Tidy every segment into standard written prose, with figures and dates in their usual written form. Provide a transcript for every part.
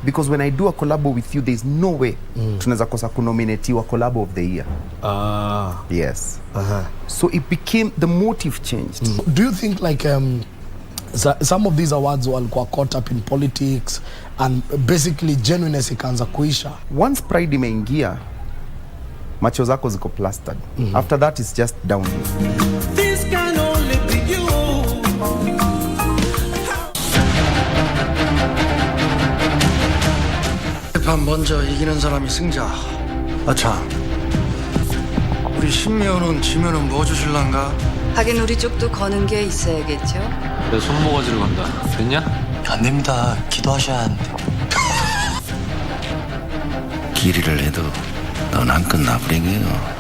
because when I do a collabo with you, there's no way tunaweza kosa kunominatiwa collabo of the year. Yes. So it became, the motive changed. Do you think like some of these awards walikuwa caught up in politics and basically genuineness ikaanza kuisha? Once pride imeingia, macho zako ziko plastered. After that it's just downhill. This can only be you. 판 먼저 이기는 사람이 승자. 아차. 우리 신미호는 지면은 뭐 주실란가? 하긴 우리 쪽도 거는 게 있어야겠죠. 내 손모가지로 간다. 됐냐? 안 됩니다. 기도하셔야 하는데. 길이를 해도 넌 안 끝나버리게요.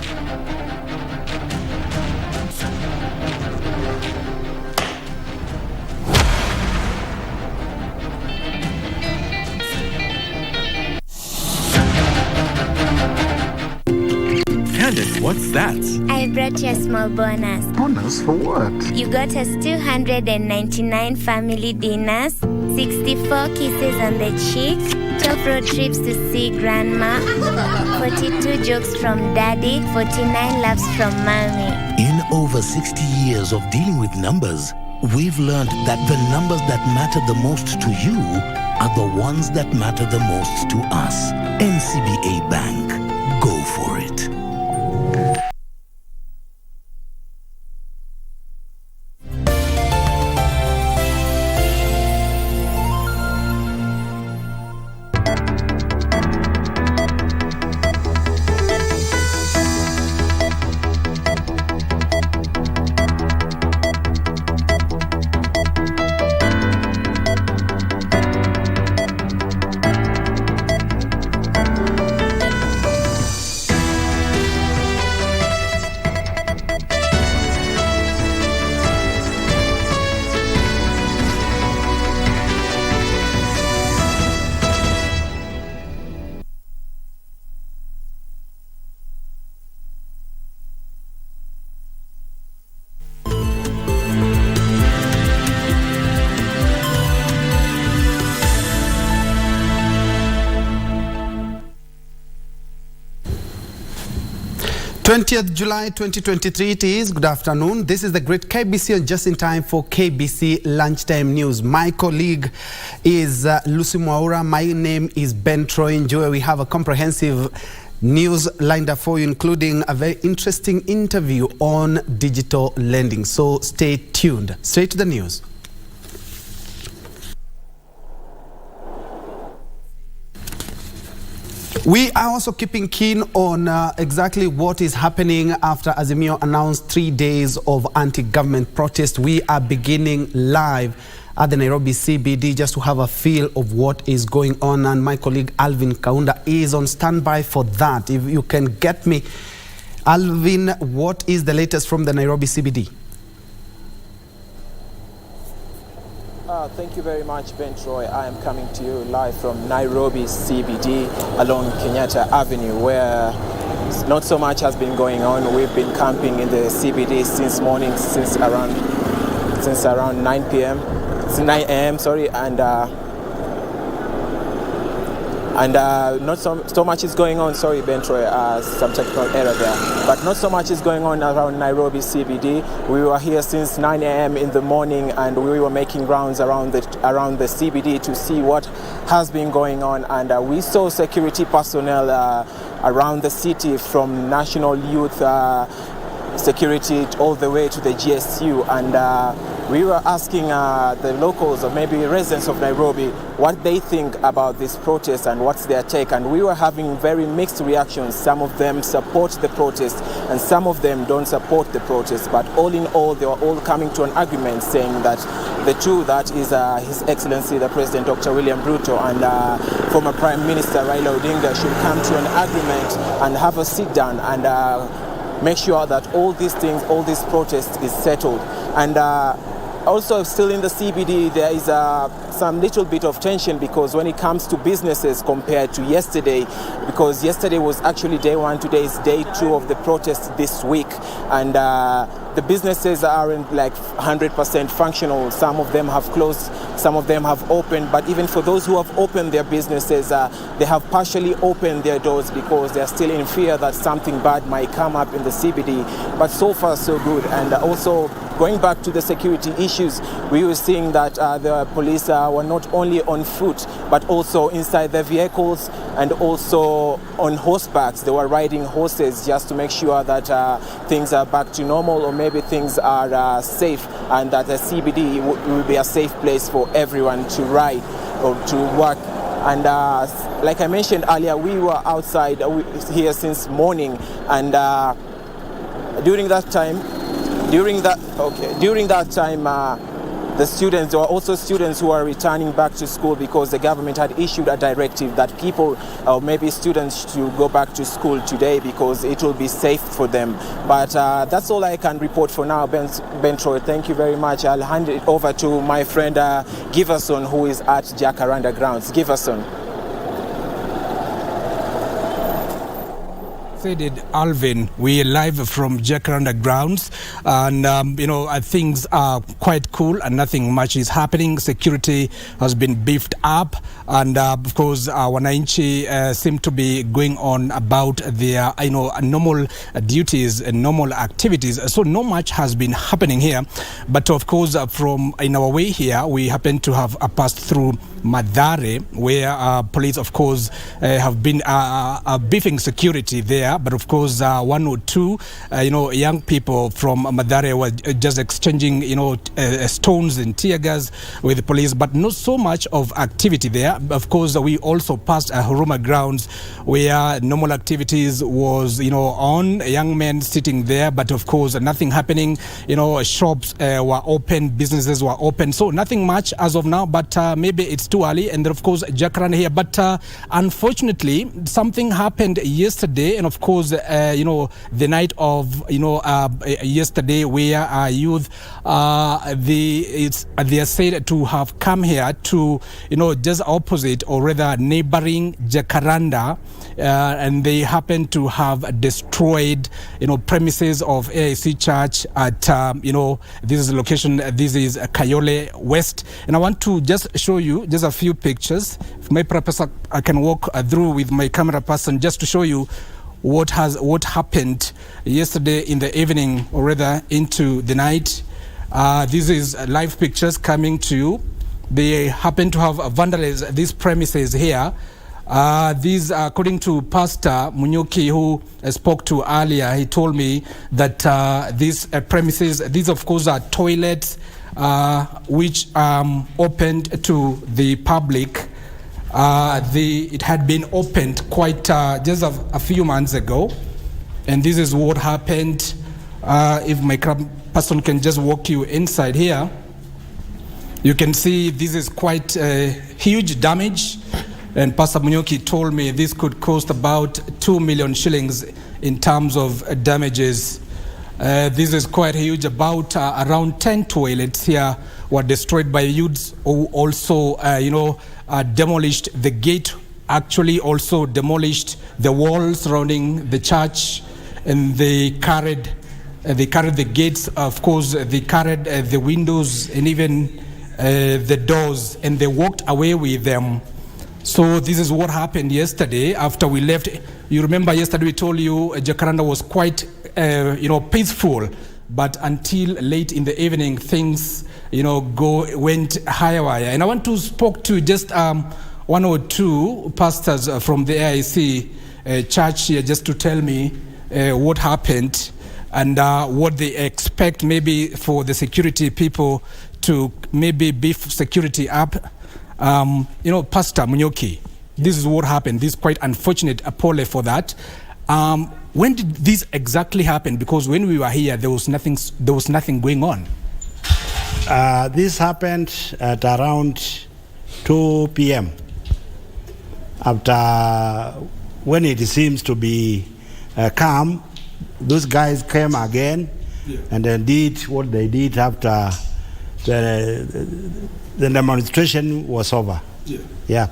What's that? I brought you a small bonus. Bonus for what? You got us 299 family dinners, 64 kisses on the cheek, 12 road trips to see grandma, 42 jokes from daddy, 49 laughs from mommy. In over 60 years of dealing with numbers, we've learned that the numbers that matter the most to you are the ones that matter the most to us. NCBA Bank. Go for it. July 2023 it is. Good afternoon. This is the great KBC and just in time for KBC Lunchtime News. My colleague is Lucy Mwaura. My name is Ben Troy Njue. We have a comprehensive news lined up for you, including a very interesting interview on digital lending. So stay tuned. Straight to the news. We are also keeping keen on exactly what is happening after Azimio announced 3 days of anti-government protest. We are beginning live at the Nairobi CBD just to have a feel of what is going on. And my colleague Alvin Kaunda is on standby for that. If you can get me, Alvin, what is the latest from the Nairobi CBD? Thank you very much, Ben Troy. I am coming to you live from Nairobi CBD along Kenyatta Avenue, where not so much has been going on. We've been camping in the CBD since morning, since around 9 p.m. It's 9 a.m. Sorry, and not so much is going on. Sorry, Ben Troy, some technical error there. But not so much is going on around Nairobi CBD. We were here since 9 a.m. in the morning, and we were making rounds around the CBD to see what has been going on. And we saw security personnel around the city, from National Youth Security all the way to the GSU, and we were asking the locals, or maybe residents of Nairobi, what they think about this protest and what's their take. And we were having very mixed reactions. Some of them support the protest and some of them don't support the protest. But all in all, they were all coming to an agreement, saying that the two, that is His Excellency the President Dr. William Ruto and former Prime Minister Raila Odinga, should come to an agreement and have a sit down and make sure that all these things, all these protests is settled. And also still in the CBD, there is some little bit of tension because when it comes to businesses compared to yesterday, because yesterday was actually day one, today is day two of the protest this week, and the businesses aren't like 100% functional. Some of them have closed, some of them have opened, but even for those who have opened their businesses, they have partially opened their doors because they're still in fear that something bad might come up in the CBD. But so far so good. And also going back to the security issues, we were seeing that the police were not only on foot but also inside their vehicles and also on horsebacks. They were riding horses just to make sure that things are back to normal, or maybe things are safe, and that the CBD will be a safe place for everyone to ride or to work. And like I mentioned earlier, we were outside here since morning, and during that time, the students, there were also students who are returning back to school because the government had issued a directive that people, maybe students, to go back to school today because it will be safe for them. But that's all I can report for now, Ben Troy. Thank you very much. I'll hand it over to my friend Giverson, who is at Jacaranda Grounds. Giverson. Alvin, we're live from Jacaranda Grounds, and things are quite cool and nothing much is happening. Security has been beefed up, and of course wananchi seem to be going on about their normal duties and normal activities, so not much has been happening here. But of course from in our way here, we happen to have passed through Mathare, where police of course have been beefing security there. But of course, one or two, young people from Mathare were just exchanging, stones and tear gas with the police, but not so much of activity there. Of course, we also passed Huruma Grounds, where normal activities was, on, young men sitting there, but of course, nothing happening. Shops were open, businesses were open, so nothing much as of now. But maybe it's too early, and then of course, Jacaranda here. But unfortunately, something happened yesterday, and of course, the night of yesterday, where youth they are said to have come here to just opposite, or rather neighboring Jacaranda, and they happen to have destroyed premises of AIC Church at this is location. This is Kayole West, and I want to just show you just a few pictures. If my purpose, I can walk through with my camera person just to show you what happened yesterday in the evening, or rather into the night. This is live pictures coming to you. They happen to have vandalized these premises here. These, according to Pastor Munyoki, who I spoke to earlier, he told me that these premises, these of course are toilets which opened to the public. It had been opened quite just a few months ago, and this is what happened. If my person can just walk you inside here, you can see this is quite a huge damage, and Pastor Munyoki told me this could cost about 2 million shillings in terms of damages. This is quite huge. About around 10 toilets here were destroyed by youths who also demolished the gate, actually also demolished the walls surrounding the church, and they carried the gates, of course, they carried the windows and even the doors, and they walked away with them. So this is what happened yesterday after we left. You remember yesterday we told you Jacaranda was quite peaceful, but until late in the evening things went higher. And I want to speak to just one or two pastors from the AIC church here just to tell me what happened and what they expect maybe for the security people to maybe beef security up. Pastor Munyoki, this is what happened. This is quite unfortunate, Apole, for that. When did this exactly happen? Because when we were here, there was nothing going on. This happened at around 2 p.m. After, when it seems to be calm, those guys came again and then did what they did after the demonstration was over. Yeah.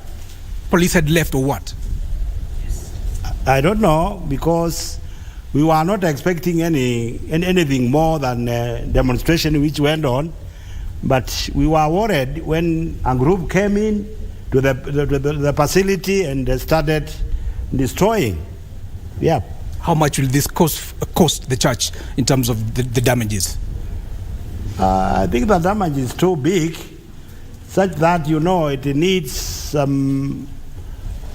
Police had left or what? I don't know, because we were not expecting anything more than a demonstration which went on. But we were worried when a group came in to the facility and they started destroying. Yeah. How much will this cost the church in terms of the damages? I think the damage is too big, such that, it needs some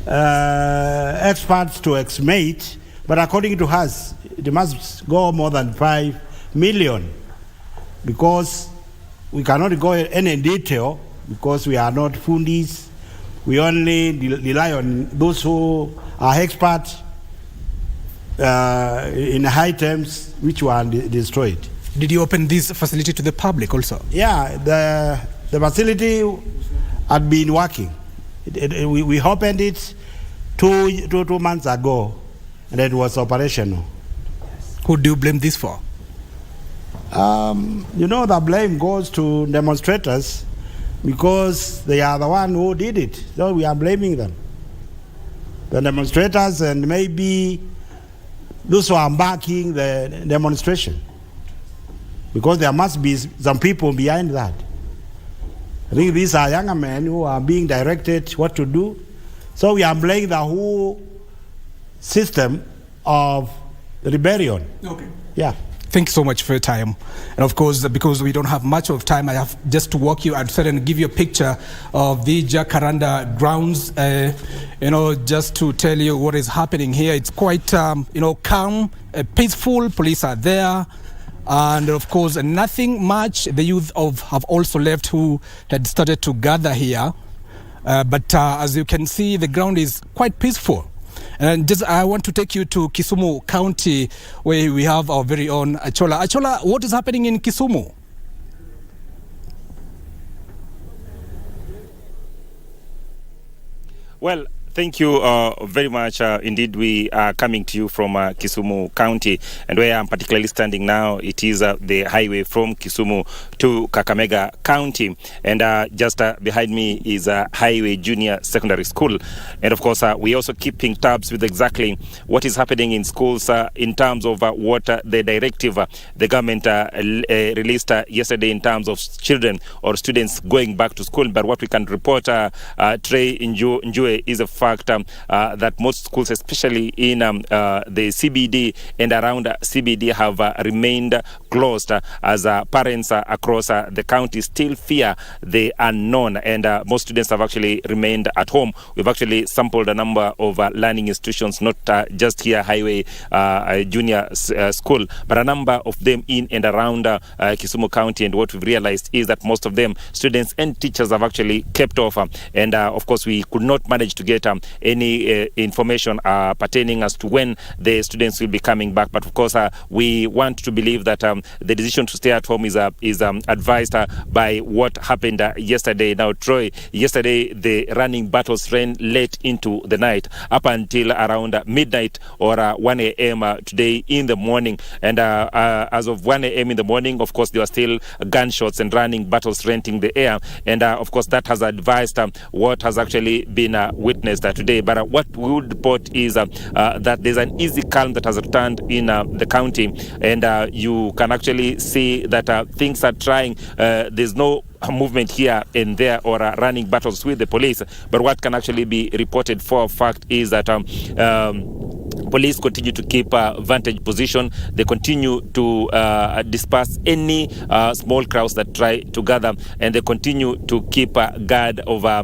experts to estimate. But according to us, it must go more than 5 million, because we cannot go in any detail, because we are not fundis. We only rely on those who are experts in items which were destroyed. Did you open this facility to the public also? Yeah, the facility had been working. We opened it two months ago, and it was operational. Who do you blame this for? The blame goes to demonstrators, because they are the one who did it. So we are blaming them. The demonstrators, and maybe those who are backing the demonstration, because there must be some people behind that. I think these are younger men who are being directed what to do. So we are blaming the whole system of rebellion. Okay. Yeah. Thank you so much for your time. And of course, because we don't have much of time, I have just to walk you outside and give you a picture of the Jacaranda grounds, just to tell you what is happening here. It's quite, calm, peaceful. Police are there. And of course, nothing much. The youth have also left who had started to gather here. But as you can see, the ground is quite peaceful. And I want to take you to Kisumu County, where we have our very own Achola. Achola, what is happening in Kisumu? Well, thank you very much. Indeed, we are coming to you from Kisumu County, and where I'm particularly standing now, it is the highway from Kisumu to Kakamega County, and just behind me is Highway Junior Secondary School. And of course, we also keeping tabs with exactly what is happening in schools in terms of what the directive the government released yesterday in terms of children or students going back to school. But what we can report, Trey Njue, is a fact that most schools, especially in the CBD and around CBD, have remained closed as parents across the county still fear the unknown, and most students have actually remained at home. We've actually sampled a number of learning institutions, not just here Highway Junior School, but a number of them in and around Kisumu County, and what we've realized is that most of them, students and teachers, have actually kept off, and of course we could not manage to get any information pertaining as to when the students will be coming back. But of course, we want to believe that the decision to stay at home is advised by what happened yesterday. Now, Troy, yesterday the running battles ran late into the night, up until around midnight or 1 a.m. Today in the morning. And as of 1 a.m. in the morning, of course, there were still gunshots and running battles renting the air. And of course, that has advised what has actually been witnessed today. But what we would report is that there's an easy calm that has returned in the county, and you can actually see that things are trying. There's no movement here and there or running battles with the police. But what can actually be reported for a fact is that police continue to keep vantage position. They continue to disperse any small crowds that try to gather, and they continue to keep guard over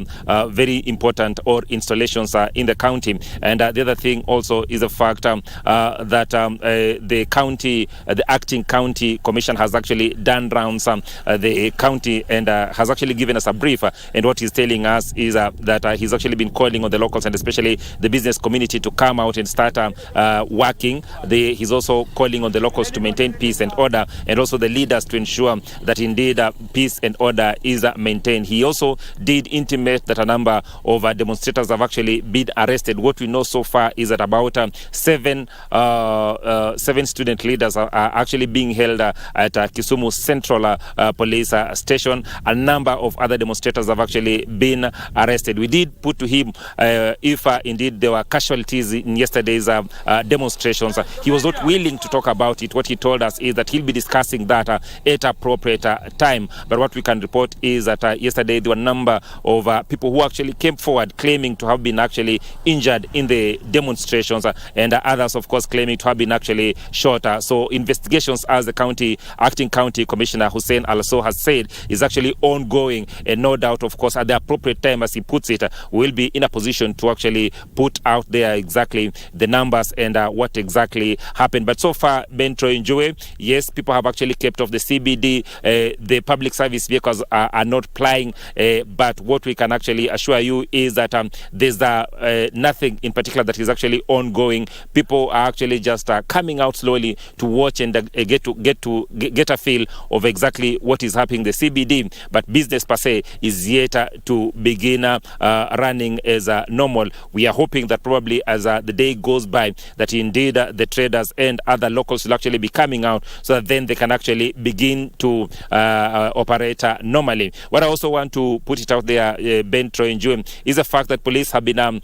very important installations in the county. And the other thing also is the fact that the county, the acting county commission, has actually done rounds the county and has actually given us a brief. And what he's telling us is that he's actually been calling on the locals and especially the business community to come out and start working. He's also calling on the locals to maintain peace and order, and also the leaders to ensure that indeed peace and order is maintained. He also did intimate that a number of demonstrators have actually been arrested. What we know so far is that about 7 student leaders are actually being held at Kisumu Central Police Station. A number of other demonstrators have actually been arrested. We did put to him if indeed there were casualties in yesterday's demonstrations. He was not willing to talk about it. What he told us is that he'll be discussing that at appropriate time. But what we can report is that yesterday there were a number of people who actually came forward claiming to have been actually injured in the demonstrations, and others, of course, claiming to have been actually shot. So investigations, as the acting county commissioner Hussein Also has said, is actually ongoing, and no doubt, of course, at the appropriate time, as he puts it, we'll be in a position to actually put out there exactly the numbers and what exactly happened. But so far, Bentro Njue, yes, people have actually kept off the CBD. The public service vehicles are not plying, but what we can actually assure you is that there's nothing in particular that is actually ongoing. People are actually just coming out slowly to watch and get a feel of exactly what is happening in the CBD. But business per se is yet to begin running as normal. We are hoping that probably as the day goes by, that indeed the traders and other locals will actually be coming out, so that then they can actually begin to operate normally. What I also want to put it out there, Bentro Njue, is the fact that police have been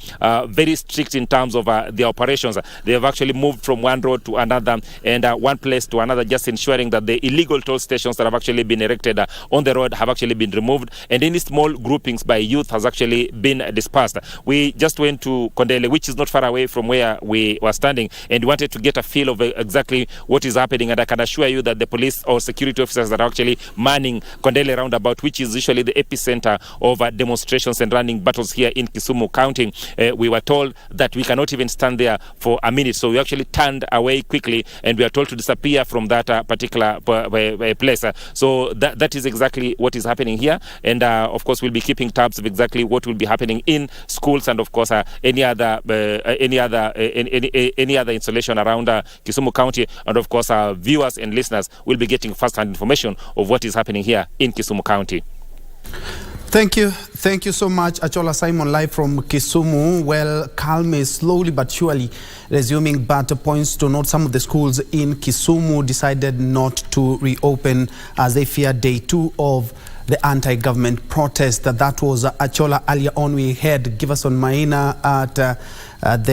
very strict in terms of their operations. They have actually moved from one road to another and one place to another, just ensuring that the illegal toll stations that have actually been erected on the road have actually been removed, and any small groupings by youth has actually been dispersed. We just went to Kondele, which is not far away from where we were standing, and wanted to get a feel of exactly what is happening. And I can assure you that the police or security officers that are actually manning Kondele roundabout, which is usually the epicenter of demonstrations and running battles here in Kisumu County, we were told that we cannot even stand there for a minute. So we actually turned away quickly, and we are told to disappear from that particular place. So that is exactly what is happening here. And of course, we'll be keeping tabs of exactly what will be happening in schools, and of course any other installation around Kisumu County. And of course, our viewers and listeners will be getting first-hand information of what is happening here in Kisumu County. Thank you so much, Achola Simon, live from Kisumu. Well, calm is slowly but surely resuming, but points to note some of the schools in Kisumu decided not to reopen as they fear day 2 of the anti-government protest. That was Achola. Earlier on, we had Give Us on Maina at the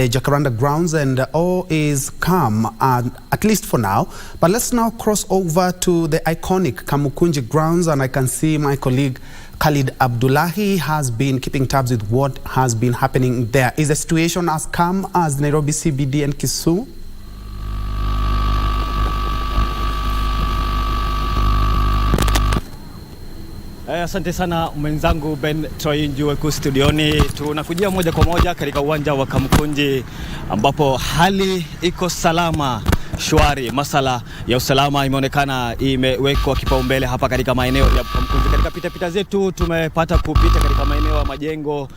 Jacaranda grounds, and all is calm, at least for now. But let's now cross over to the iconic Kamukunji grounds, and I can see my colleague Khalid Abdullahi has been keeping tabs with what has been happening there. Is the situation as calm as Nairobi CBD and Kisumu? Asante sana mwenzangu Bentro Njue ku studioni. Tunakujia moja kwa moja katika uwanja wa Kamukunji ambapo hali iko salama, shwari. Masala ya usalama imeonekana imewekwa kipaumbele hapa katika maeneo ya Kamukunji. Katika pita zetu tumepata kupita katika maeneo ya majengo,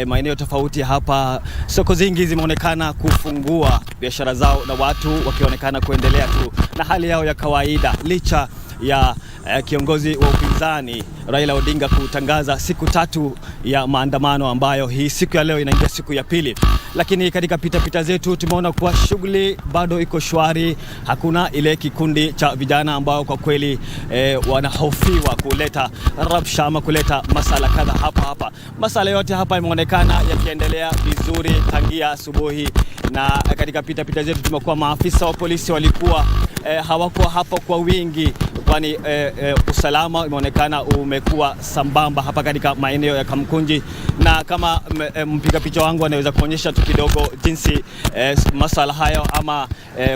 maeneo tofauti hapa. Soko zingi zimeonekana kufungua biashara zao na watu wakionekana kuendelea tu na hali yao ya kawaida, licha ya kiongozi wa upinzani Raila Odinga kutangaza siku 3 ya maandamano, ambayo hii siku ya leo inaingia siku ya pili. Lakini katika pita zetu tumeona kuwa shughuli bado iko shwari. Hakuna ile kikundi cha vijana ambao kwa kweli wanahofiwa kuleta rabsha ama kuleta masala kadha hapa. Masala yote hapa imeonekana yakiendelea vizuri tangia asubuhi, na katika pita zetu tumekuwa maafisa wa polisi walikuwa hawako hapo kwa wingi, kwani usalama umeonekana umekuwa sambamba hapa katika maeneo ya Kamukunji. Na kama mpiga picha wangu anaweza kuonyesha tu kidogo jinsi masala hayo ama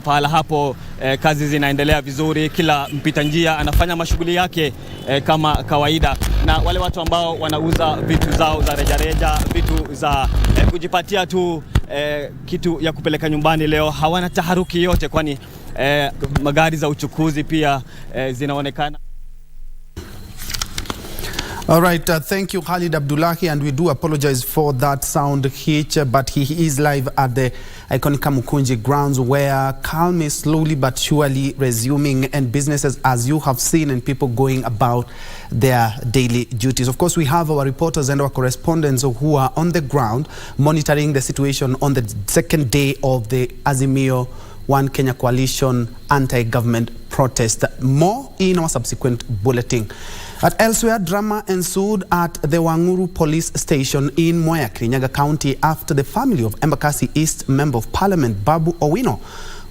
pahala hapo kazi zinaendelea vizuri. Kila mpita njia anafanya mashughuli yake kama kawaida, na wale watu ambao wanauza vitu zao za rejareja, vitu za kujipatia tu kitu ya kupeleka nyumbani leo hawana taharuki yote, kwani magari za uchukuzi pia zinaonekana. All right, thank you, Khalid Abdullahi, and we do apologize for that sound hitch, but he is live at the iconic Kamukunji grounds where calm is slowly but surely resuming and businesses, as you have seen, and people going about their daily duties. Of course, we have our reporters and our correspondents who are on the ground monitoring the situation on the second day of the Azimio One Kenya Coalition anti-government protest. More in our subsequent bulletin. Elsewhere, drama ensued at the Wanguru police station in Moya, Kirinyaga County after the family of Embakasi East Member of Parliament Babu Owino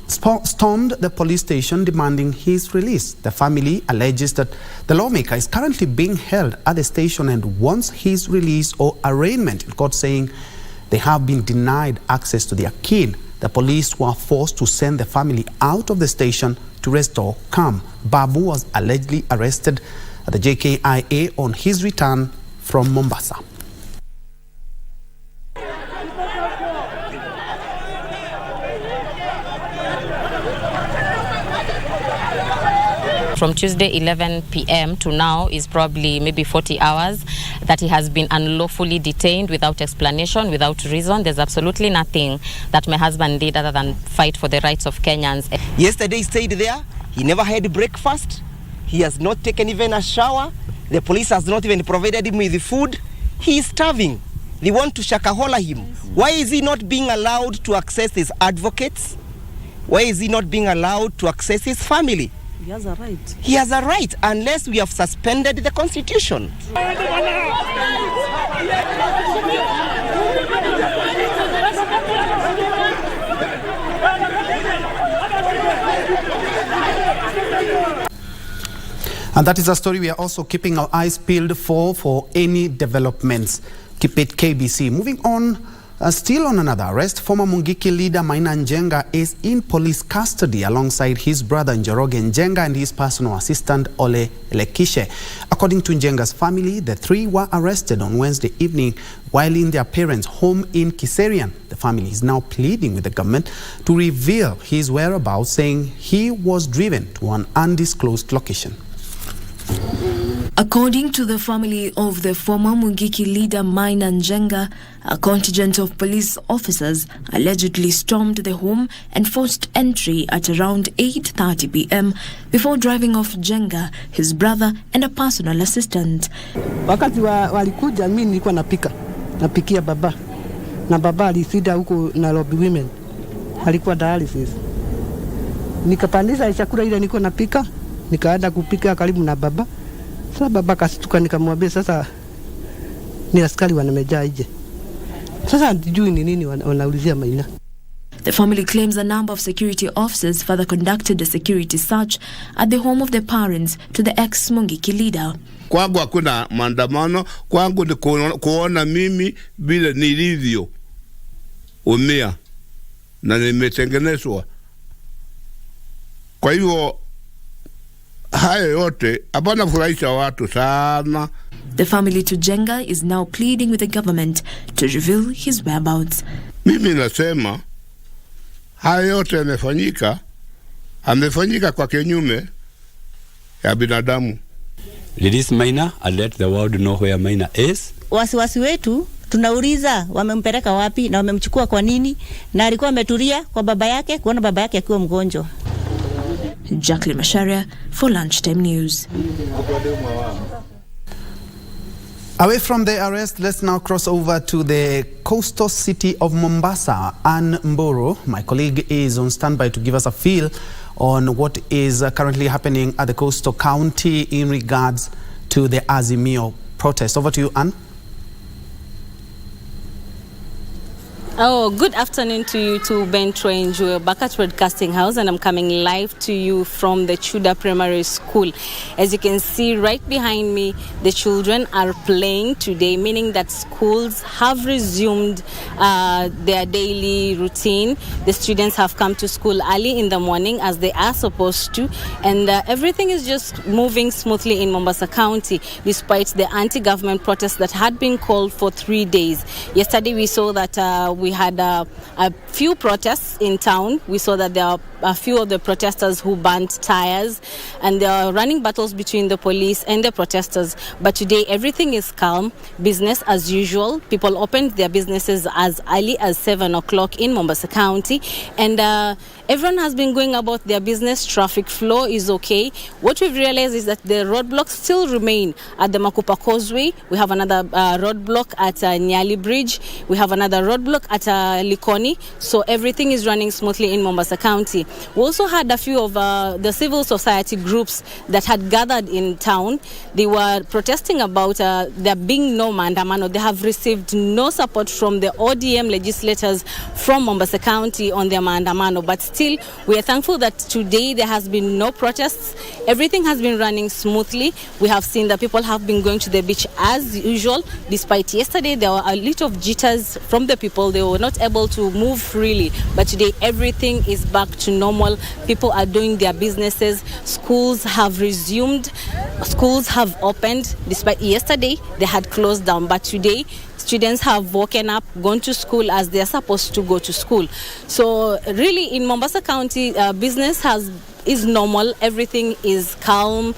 stormed the police station demanding his release. The family alleges that the lawmaker is currently being held at the station and wants his release or arraignment in court, saying they have been denied access to their kin. The police were forced to send the family out of the station to restore calm. Babu was allegedly arrested at the JKIA on his return from Mombasa. From Tuesday 11 p.m. to now is probably maybe 40 hours that he has been unlawfully detained without explanation, without reason. There's absolutely nothing that my husband did other than fight for the rights of Kenyans. Yesterday he stayed there. He never had breakfast. He has not taken even a shower. The police has not even provided him with food. He is starving. They want to shakahola him. Why is he not being allowed to access his advocates? Why is he not being allowed to access his family? He has a right. He has a right, unless we have suspended the constitution. And that is a story we are also keeping our eyes peeled for any developments. Keep it KBC. Moving on, still on another arrest, former Mungiki leader Maina Njenga is in police custody alongside his brother Njoroge Njenga and his personal assistant Ole Lekishe. According to Njenga's family, the three were arrested on Wednesday evening while in their parents' home in Kiserian. The family is now pleading with the government to reveal his whereabouts, saying he was driven to an undisclosed location. According to the family of the former Mungiki leader Maina Njenga, a contingent of police officers allegedly stormed the home and forced entry at around 8:30 p.m. before driving off Njenga, his brother and a personal assistant. Wakati walikuja, mimi nilikuwa napikia baba, na baba alisida huko Nairobi Women, alikuwa dialysis. Nikapandisha chakula ile nilikuwa napika, nikaenda kupika karibu na baba. Sasa baba kasituka, nikamwambia sasa ni askari wanamejaa nje. Sasa sijui ni nini wanaulizia Maina. The family claims a number of security officers further conducted a security search at the home of the parents to the ex-Mungiki leader. Kwangu hakuna maandamano, kwangu ni kuona mimi vile nilivyo umia na nimetengenezwa. Kwa hivyo hayo yote hapana furahisha watu sana. The family to Njenga is now pleading with the government to reveal his whereabouts. Mimi nasema hayo yote amefanyika kwa kinyume ya binadamu. Release Maina and let the world know where Maina is. Wasiwasi wetu tunauliza wamempeleka wapi na wamemchukua kwa nini, na alikuwa ametulia kwa baba yake kuona baba yake akiwa mgonjwa. Jacqueline Masharia for Lunchtime News. Away from the arrest, let's now cross over to the coastal city of Mombasa. Ann Mburu, my colleague, is on standby to give us a feel on what is currently happening at the coastal county in regards to the Azimio protest. Over to you, Ann. Oh, good afternoon to you, to Ben Troy Njue, back at Broadcasting House, and I'm coming live to you from the Chuda Primary School. As you can see right behind me, the children are playing today, meaning that schools have resumed their daily routine. The students have come to school early in the morning as they are supposed to, and everything is just moving smoothly in Mombasa County, despite the anti-government protests that had been called for 3 days. Yesterday we saw that we had a few protests in town. We saw that there are a few of the protesters who burnt tires, and there are running battles between the police and the protesters. But today everything is calm, business as usual. People opened their businesses as early as 7 o'clock in Mombasa County, and everyone has been going about their business. Traffic flow is okay. What we've realized is that the roadblocks still remain at the Makupa Causeway. We have another roadblock at Nyali Bridge. We have another roadblock at Likoni. So everything is running smoothly in Mombasa County. We also had a few of the civil society groups that had gathered in town. They were protesting about there being no maandamano. They have received no support from the ODM legislators from Mombasa County on their maandamano. But still, we are thankful that today there has been no protests. Everything has been running smoothly. We have seen that people have been going to the beach as usual. Despite yesterday, there were a lot of jitters from the people. They were not able to move freely. But today, everything is back to normal. People are doing their businesses. Schools have resumed. Schools have opened. Despite yesterday, they had closed down. But today, students have woken up, gone to school as they're supposed to go to school. So really in Mombasa County, business is normal. Everything is calm.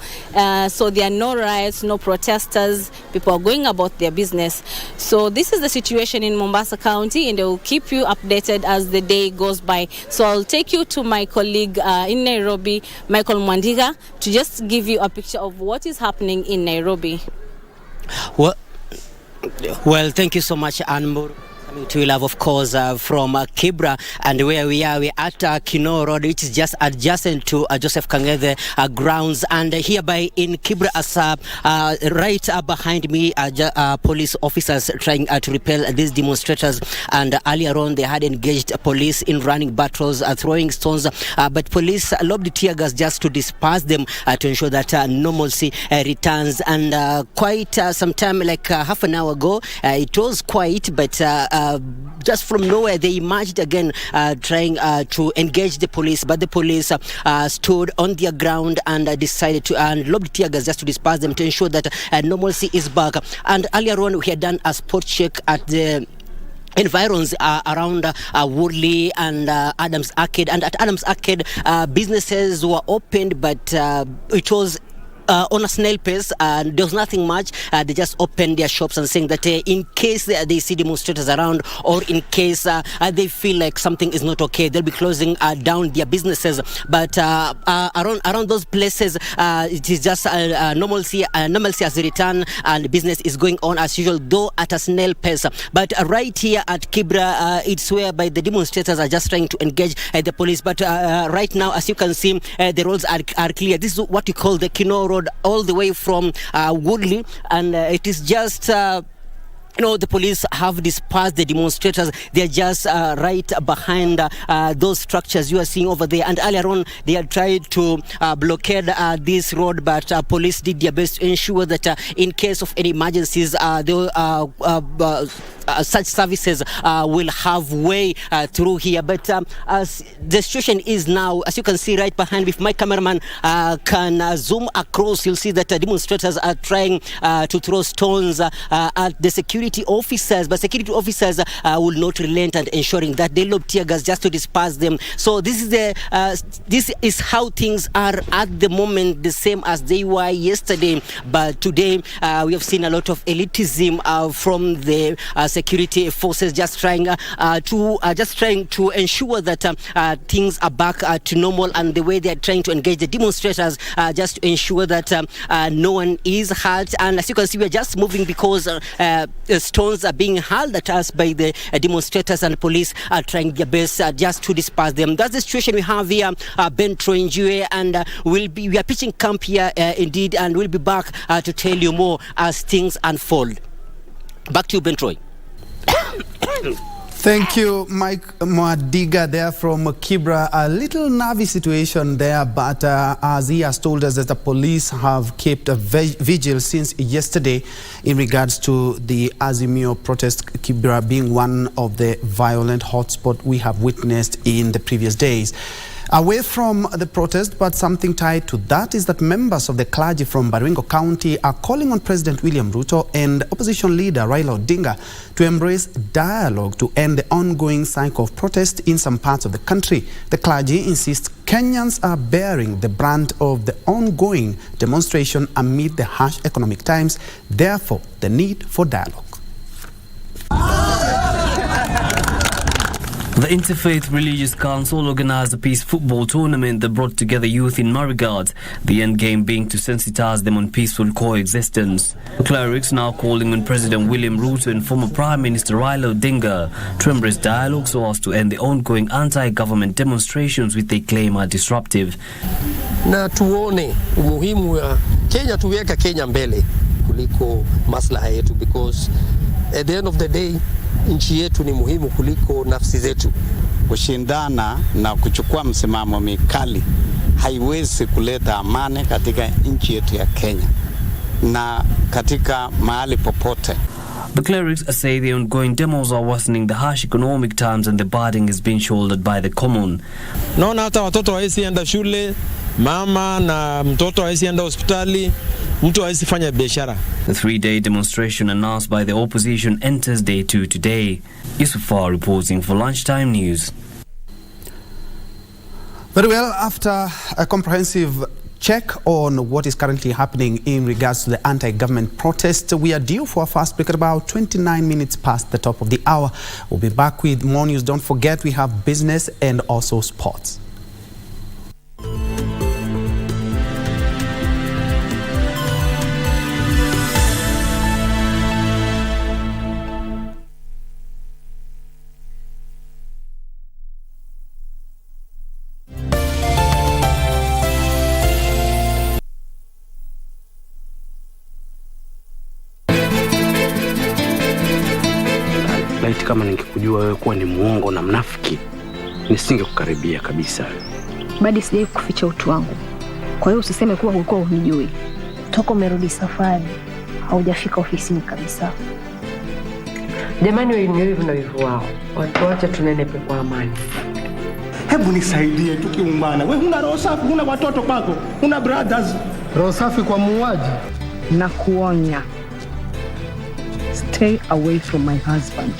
So there are no riots, no protesters. People are going about their business. So this is the situation in Mombasa County, and I will keep you updated as the day goes by. So I'll take you to my colleague in Nairobi, Michael Mwandiga, to just give you a picture of what is happening in Nairobi. Well, thank you so much, Anmur. Coming to you live, of course, from Kibra, and where we're at Kino Road, which is just adjacent to Joseph Kang'ethe grounds. And hereby in Kibra, as right behind me, police officers trying to repel these demonstrators. And earlier on, they had engaged police in running battles, throwing stones, but police lobbed tear gas just to disperse them to ensure that normalcy returns. And quite some time, like half an hour ago, it was quiet, but just from nowhere they emerged again, trying to engage the police, but the police stood on their ground and decided to lob tear gas just to disperse them to ensure that normalcy is back. And earlier on we had done a spot check at the environs around Woodley and Adams Arcade, and at Adams Arcade businesses were opened, but it was on a snail pace, and there was nothing much. They just opened their shops and saying that in case they see demonstrators around, or in case they feel like something is not okay, they'll be closing down their businesses. But around those places, it is just normalcy has returned, and business is going on as usual, though at a snail pace. But right here at Kibra, it's whereby the demonstrators are just trying to engage the police. But right now, as you can see, the roads are clear. This is what we call the Kino Road, all the way from Woodley, and it is just the police have dispersed the demonstrators. They're just right behind those structures you are seeing over there. And earlier on, they had tried to blockade this road, but police did their best to ensure that in case of any emergencies, such services will have way through here. But as the situation is now, as you can see right behind me, if my cameraman can zoom across, you'll see that demonstrators are trying to throw stones at the security officers, but security officers will not relent and ensuring that they lob tear gas just to disperse them. So this is how things are at the moment, the same as they were yesterday. But today we have seen a lot of elitism from the security forces, just trying to ensure that things are back to normal, and the way they are trying to engage the demonstrators just to ensure that no one is hurt. And as you can see, we are just moving because stones are being hurled at us by the demonstrators, and police are trying their best just to disperse them. That's the situation we have here, Ben Troy Njue, and we are pitching camp here indeed, and we'll be back to tell you more as things unfold. Back to you, Ben Troy. Thank you, Mike Mwadiga there from Kibra. A little nervy situation there, but as he has told us that the police have kept a vigil since yesterday in regards to the Azimio protest, Kibra being one of the violent hotspots we have witnessed in the previous days. Away from the protest, but something tied to that is that members of the clergy from Baringo County are calling on President William Ruto and opposition leader Raila Odinga to embrace dialogue to end the ongoing cycle of protest in some parts of the country. The clergy insists Kenyans are bearing the brunt of the ongoing demonstration amid the harsh economic times, therefore the need for dialogue. The Interfaith Religious Council organized a peace football tournament that brought together youth in Marigat, the end game being to sensitize them on peaceful coexistence. The clerics now calling on President William Ruto and former Prime Minister Raila Odinga to embrace dialogue so as to end the ongoing anti-government demonstrations which they claim are disruptive. Na tuone umuhimu wa Kenya, tuweka Kenya mbele kuliko maslaha yetu, because at the end of the day nchi yetu ni muhimu kuliko nafsi zetu. Kushindana na kuchukua msimamo mikali haiwezi kuleta amani katika nchi yetu ya Kenya na katika mahali popote. The clerics say the ongoing demos are worsening the harsh economic times and the burden is being shouldered by the common. Naona hata watoto hawaezi enda shule, mama na mtoto hawaezi enda hospitali, mtu hawaezi fanya biashara. The 3-day demonstration announced by the opposition enters day 2 today. Yusufar reporting for Lunchtime News. Very well, after a comprehensive check on what is currently happening in regards to the anti-government protest, we are due for our first break at about 29 minutes past the top of the hour. We'll be back with more news. Don't forget, we have business and also sports. Kama ningekujua wewe kuwa ni muongo na mnafiki, nisingekukaribia kabisa. Bado sijai kuficha utu wangu. Kwa hiyo usiseme kuwa ulikuwa unijui. Toka umerudi safari, haujafika ofisini kabisa. Jamani, wenyewe na wivu wao. Watu wacha tunenepe kwa amani. Hebu nisaidie tukiungana. Wewe huna roho safi, huna watoto kwako, huna brothers. Roho safi kwa muuaji. Na kuonya. Stay away from my husband.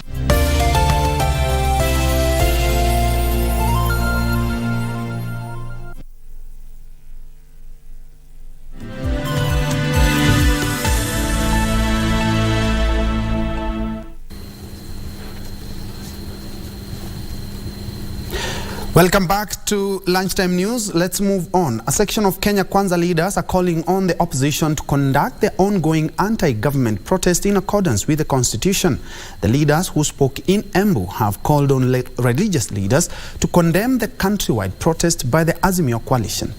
Welcome back to Lunchtime News. Let's move on. A section of Kenya Kwanza leaders are calling on the opposition to conduct the ongoing anti-government protest in accordance with the constitution. The leaders who spoke in Embu have called on religious leaders to condemn the countrywide protest by the Azimio coalition.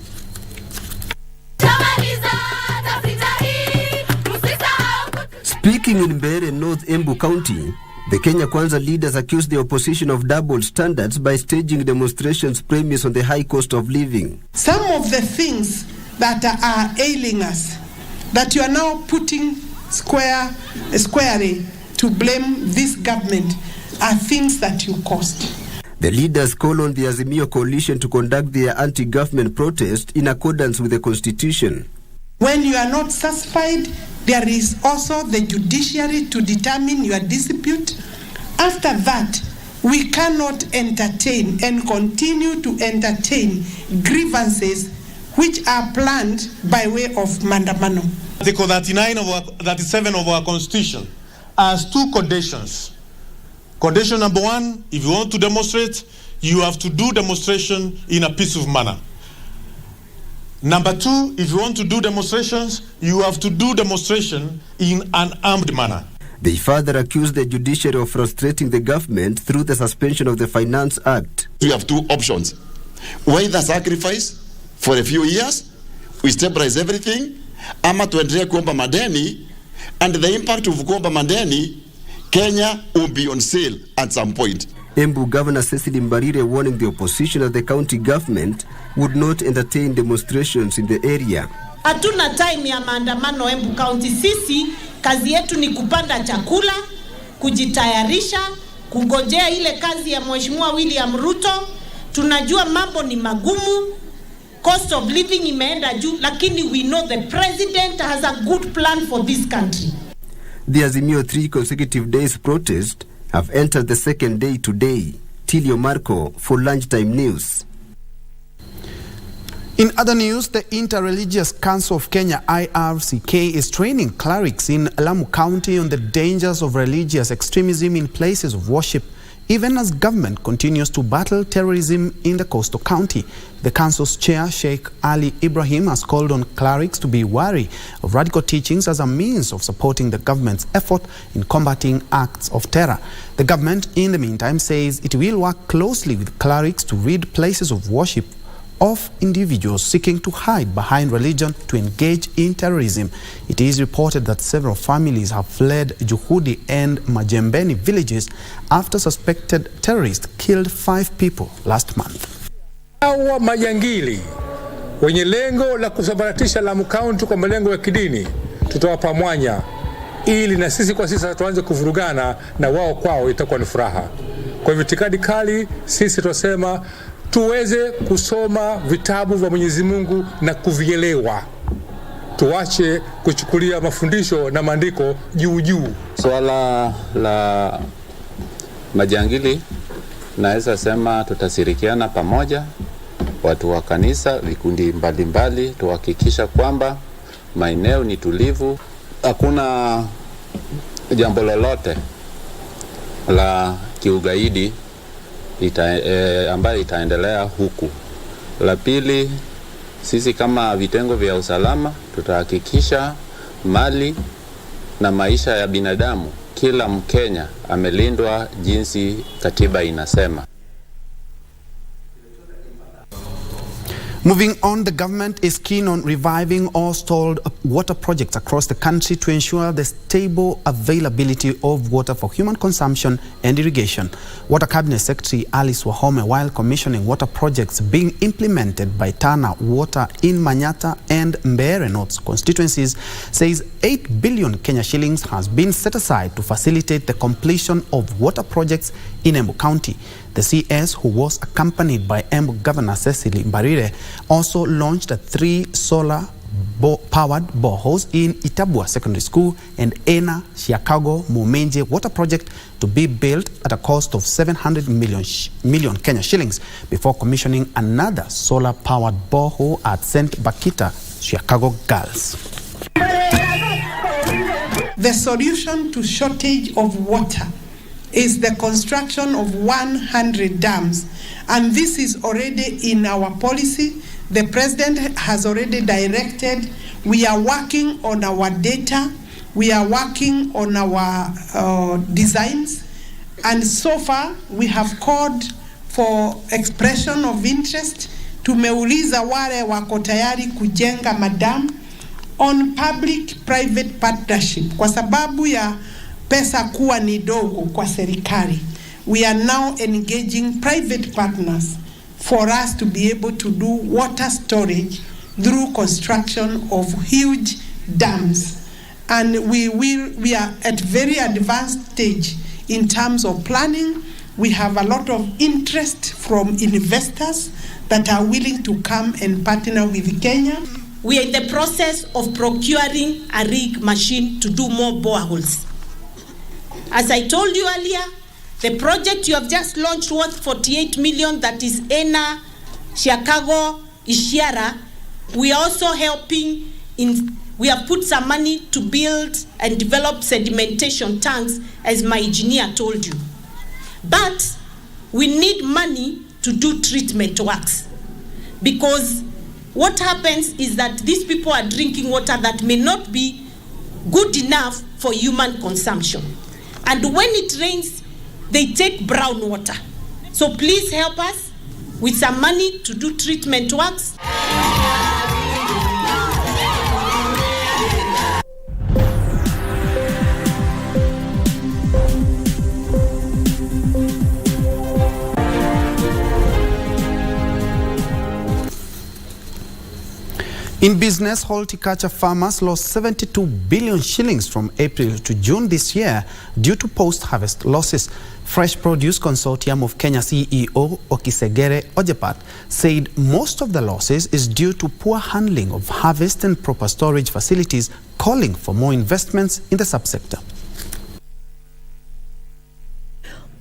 Speaking in Mbeere, North Embu County, the Kenya Kwanza leaders accused the opposition of double standards by staging demonstrations premised on the high cost of living. Some of the things that are ailing us, that you are now putting squarely to blame this government, are things that you caused. The leaders call on the Azimio coalition to conduct their anti-government protest in accordance with the constitution. When you are not satisfied, there is also the judiciary to determine your dispute. After that, we cannot entertain and continue to entertain grievances which are planned by way of mandamano. Article 37 of our Constitution has two conditions. Condition number one, if you want to demonstrate, you have to do demonstration in a peaceful manner. Number two, if you want to do demonstrations, you have to do demonstration in an armed manner. They further accused the judiciary of frustrating the government through the suspension of the Finance Act. We have two options. Either sacrifice for a few years, we stabilize everything, ama tuendelee kuomba madeni, and the impact of kuomba madeni, Kenya will be on sale at some point. Embu Governor Cecily Mbarire warning the opposition that the county government would not entertain demonstrations in the area. Hatuna time ya maandamano Embu County. Sisi kazi yetu ni kupanda chakula, kujitayarisha, kungojea ile kazi ya Mheshimiwa William Ruto, Tunajua mambo ni magumu, cost of living imeenda juu, lakini we know the president has a good plan for this country. The Azimio 3 consecutive days protest have entered the second day today. Tilio Marco for Lunchtime News. In other news, the Interreligious Council of Kenya, IRCK, is training clerics in Lamu County on the dangers of religious extremism in places of worship, even as government continues to battle terrorism in the coastal county. The council's chair, Sheikh Ali Ibrahim, has called on clerics to be wary of radical teachings as a means of supporting the government's effort in combating acts of terror. The government, in the meantime, says it will work closely with clerics to rid places of worship of individuals seeking to hide behind religion to engage in terrorism. It is reported that several families have fled Juhudi and Majembeni villages after suspected terrorists killed 5 people last month. Hawa majangili wenye lengo la kusambaratisha Lamu County kwa malengo ya kidini tutawapa mwanya ili na sisi kwa sisi tuanze kuvurugana na wao kwao, itakuwa ni furaha. Kwa hivyo itikadi kali sisi tunasema tuweze kusoma vitabu vya Mwenyezi Mungu na kuvielewa. Tuache kuchukulia mafundisho na maandiko juu juu. Swala la majangili naweza sema tutashirikiana pamoja, watu wa kanisa, vikundi mbalimbali, tuhakikisha kwamba maeneo ni tulivu, hakuna jambo lolote la kiugaidi ambayo itaendelea huku. La pili, sisi kama vitengo vya usalama tutahakikisha mali na maisha ya binadamu, kila Mkenya amelindwa jinsi katiba inasema. Moving on, the government is keen on reviving all stalled water projects across the country to ensure the stable availability of water for human consumption and irrigation. Water Cabinet Secretary Alice Wahome, while commissioning water projects being implemented by Tana Water in Manyata and Mbeere North constituencies, says 8 billion Kenya shillings has been set aside to facilitate the completion of water projects in Embu County. The CS, who was accompanied by Embu Governor Cecily Mbarire, also launched 3 solar-powered boreholes in Itabua Secondary School and Ena Chicago Mumenje water project to be built at a cost of 700 million Kenya shillings before commissioning another solar-powered borehole at St. Bakita, Chicago Girls. The solution to shortage of water is the construction of 100 dams, and this is already in our policy. The president has already directed. We are working on our data, we are working on our designs, and so far we have called for expression of interest. Tumeuliza wale wako tayari kujenga madam on public-private partnership kwa sababu ya pesa kuwa ni dogo kwa serikali. We are now engaging private partners for us to be able to do water storage through construction of huge dams. And we are at very advanced stage in terms of planning. We have a lot of interest from investors that are willing to come and partner with Kenya. We are in the process of procuring a rig machine to do more boreholes. As I told you earlier, the project you have just launched worth 48 million, that is Ena, Chicago, Ishiara. We are also helping we have put some money to build and develop sedimentation tanks, as my engineer told you. But we need money to do treatment works, because what happens is that these people are drinking water that may not be good enough for human consumption. And when it rains, they take brown water. So please help us with some money to do treatment works. In business, horticulture farmers lost 72 billion shillings from April to June this year due to post-harvest losses. Fresh Produce Consortium of Kenya CEO Okisegere Ojepat said most of the losses is due to poor handling of harvest and proper storage facilities, calling for more investments in the subsector.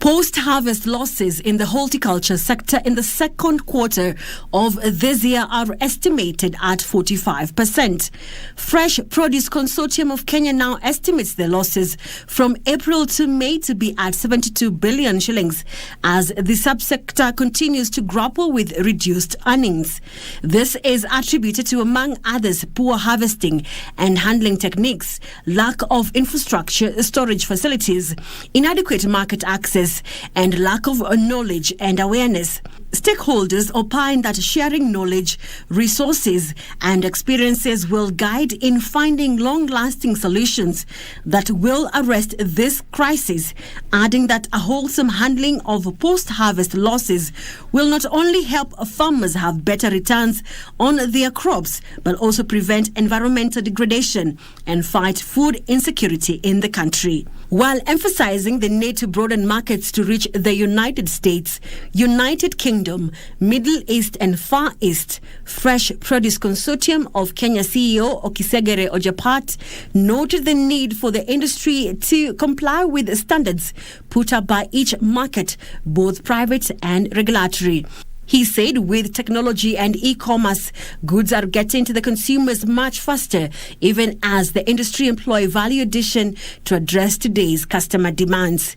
Post-harvest losses in the horticulture sector in the second quarter of this year are estimated at 45%. Fresh Produce Consortium of Kenya now estimates the losses from April to May to be at 72 billion shillings as the subsector continues to grapple with reduced earnings. This is attributed to, among others, poor harvesting and handling techniques, lack of infrastructure, storage facilities, inadequate market access, and lack of knowledge and awareness. Stakeholders opine that sharing knowledge, resources, and experiences will guide in finding long-lasting solutions that will arrest this crisis, adding that a wholesome handling of post-harvest losses will not only help farmers have better returns on their crops, but also prevent environmental degradation and fight food insecurity in the country. While emphasizing the need to broaden markets to reach the United States, United Kingdom, Middle East and Far East, Fresh Produce Consortium of Kenya CEO Okisegere Ojepat noted the need for the industry to comply with standards put up by each market, both private and regulatory. He said with technology and e-commerce, goods are getting to the consumers much faster, even as the industry employ value addition to address today's customer demands.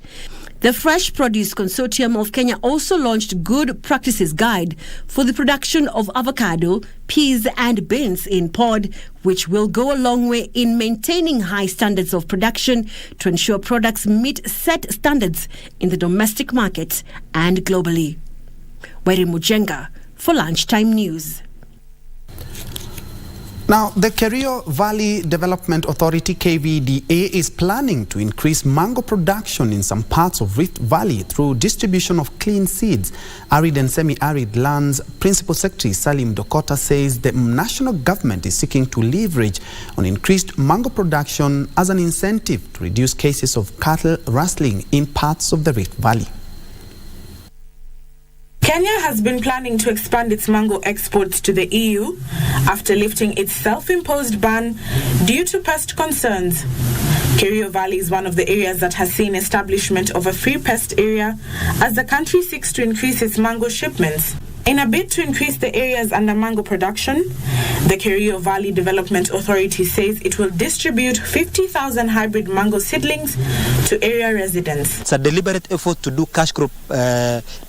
The Fresh Produce Consortium of Kenya also launched Good Practices Guide for the production of avocado, peas and beans in pod, which will go a long way in maintaining high standards of production to ensure products meet set standards in the domestic market and globally. Weri Mujenga for Lunchtime News. Now, the Kerio Valley Development Authority KVDA is planning to increase mango production in some parts of Rift Valley through distribution of clean seeds. Arid and semi-arid lands Principal Secretary Salim Dokota says the national government is seeking to leverage on increased mango production as an incentive to reduce cases of cattle rustling in parts of the Rift Valley. Kenya has been planning to expand its mango exports to the EU after lifting its self-imposed ban due to pest concerns. Kerio Valley is one of the areas that has seen establishment of a free pest area as the country seeks to increase its mango shipments. In a bid to increase the areas under mango production, the Kerio Valley Development Authority says it will distribute 50,000 hybrid mango seedlings to area residents. It's a deliberate effort to do cash crop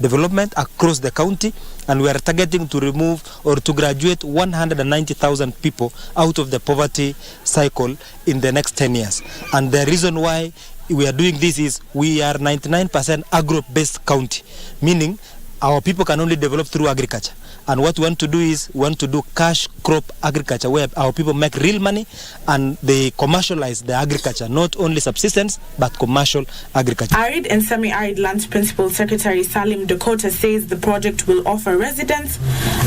development across the county, and we are targeting to remove or to graduate 190,000 people out of the poverty cycle in the next 10 years. And the reason why we are doing this is we are 99% agro-based county, meaning our people can only develop through agriculture. And what we want to do is we want to do cash crop agriculture where our people make real money and they commercialize the agriculture, not only subsistence but commercial agriculture. Arid and semi-arid lands Principal Secretary Salim Dokota says the project will offer residents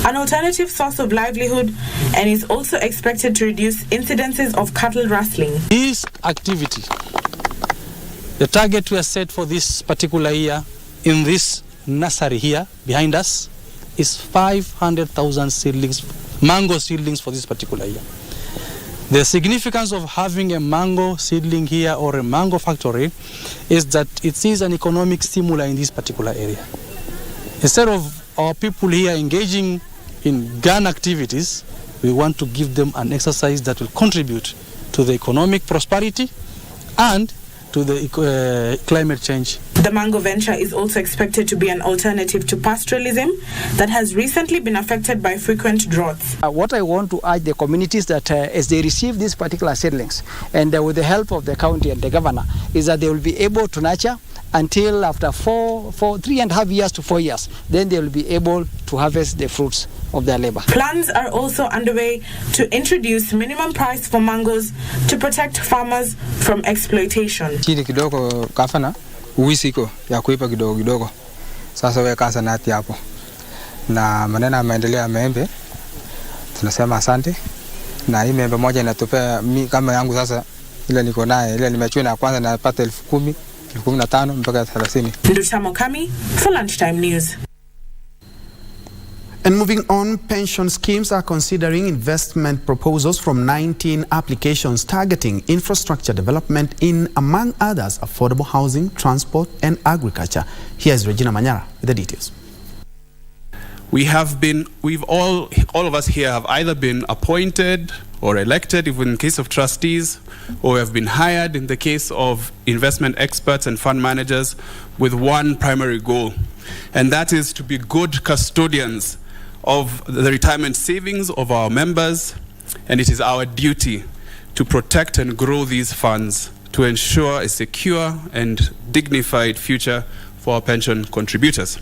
an alternative source of livelihood and is also expected to reduce incidences of cattle rustling. This activity, the target we have set for this particular year in this nursery here behind us is 500,000 seedlings, mango seedlings for this particular year. The significance of having a mango seedling here or a mango factory is that it is an economic stimuli in this particular area. Instead of our people here engaging in gun activities, we want to give them an exercise that will contribute to the economic prosperity and to the climate change. The mango venture is also expected to be an alternative to pastoralism that has recently been affected by frequent droughts. What I want to urge the communities that as they receive these particular seedlings and with the help of the county and the governor is that they will be able to nurture until after 3.5 years to 4 years. Then they will be able to harvest the fruits of their labor. Plans are also underway to introduce minimum price for mangoes to protect farmers from exploitation. Chini kidogo kafana uwisiko ya kuipa kidogo kidogo. Sasa weka sanati hapo. Na maneno ya maendeleo ya maembe tunasema asante na hii member moja inatupea kama yangu sasa, ile niko naye, ile nimechuna kwanza napata 10,000, 15,000 mpaka 30. Njue for Lunchtime News. And moving on, pension schemes are considering investment proposals from 19 applications targeting infrastructure development in, among others, affordable housing, transport and agriculture. Here's Regina Manyara with the details. All of us here have either been appointed or elected, even in case of trustees, or have been hired in the case of investment experts and fund managers with one primary goal, and that is to be good custodians of the retirement savings of our members, and it is our duty to protect and grow these funds to ensure a secure and dignified future for our pension contributors.